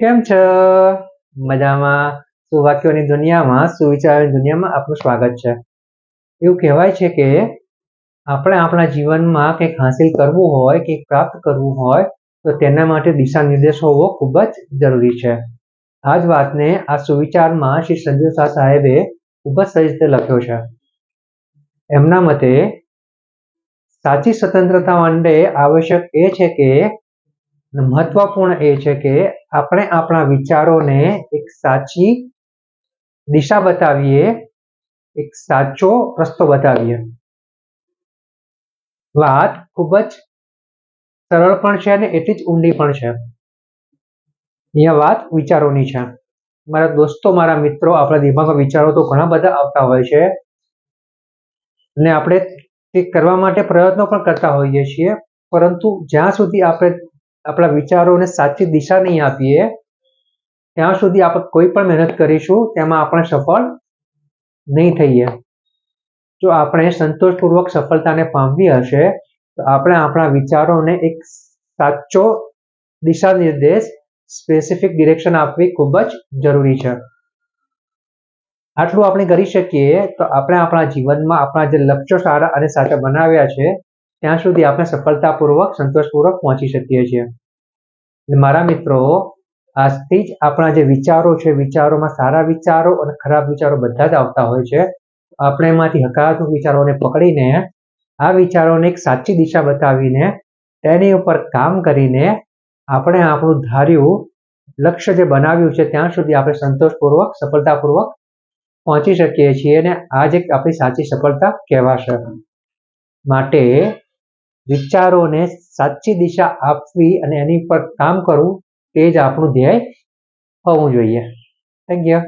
કેમ છો? મજામાં? સુવાક્યોની દુનિયામાં, સુવિચારોની દુનિયામાં આપનું સ્વાગત છે. એવું કહેવાય છે કે આપણે આપણા જીવનમાં કંઈક હાંસિલ કરવું હોય, કંઈક પ્રાપ્ત કરવું હોય તો તેના માટે દિશા નિર્દેશ હોવો ખૂબ જ જરૂરી છે. આ જ વાતને આ સુવિચારમાં શ્રી સંજીવ શાહ સાહેબે ખૂબ જ સારી રીતે લખ્યો છે. એમના મતે સાચી સ્વતંત્રતા માટે આવશ્યક એ છે કે મહત્વપૂર્ણ એ છે કે આપણે આપણા વિચારોને એક સાચી દિશા બતાવીએ, એક સાચો રસ્તો બતાવીએ. વાત ખૂબ જ સરળ પણ છે અને એટલી જ ઊંડી પણ છે. અહીંયા વાત વિચારોની છે. મારા દોસ્તો, મારા મિત્રો, આપણા દિમાગમાં વિચારો તો ઘણા બધા આવતા હોય છે અને આપણે તે કરવા માટે પ્રયત્નો પણ કરતા હોઈએ છીએ, પરંતુ જ્યાં સુધી આપણે આપણા વિચારોને સાચી દિશા નહીં આપીએ ત્યાં સુધી આપણે કોઈ પણ મહેનત કરીશું તેમાં આપણે સફળ નહીં થઈએ. જો આપણે સંતોષપૂર્વક સફળતાને પામવી હશે તો આપણે આપણા વિચારોને એક સાચો દિશા નિર્દેશ, સ્પેસિફિક ડિરેક્શન આપવી ખૂબ જ જરૂરી છે. આટલું આપણે કરી શકીએ તો આપણે આપણા જીવનમાં આપણા જે લક્ષ્યો સારા અને સાચા બનાવ્યા છે ત્યાં સુધી આપણે સફળતાપૂર્વક, સંતોષપૂર્વક પહોંચી શકીએ છીએ. મારા મિત્રો, આજથી જ આપણા જે વિચારો છે, વિચારોમાં સારા વિચારો અને ખરાબ વિચારો બધા જ આવતા હોય છે. આપણે એમાંથી હકારાત્મક વિચારોને પકડીને આ વિચારોને એક સાચી દિશા બતાવીને તેની ઉપર કામ કરીને આપણે આપણું ધાર્યું લક્ષ્ય જે બનાવ્યું છે ત્યાં સુધી આપણે સંતોષપૂર્વક, સફળતાપૂર્વક પહોંચી શકીએ છીએ અને આ જ એક આપણી સાચી સફળતા કહેવાશે. માટે વિચારોને સાચી દિશા આપવી અને એની પર કામ કરવું તે જ આપણું ધ્યેય હોવું જોઈએ. Thank you.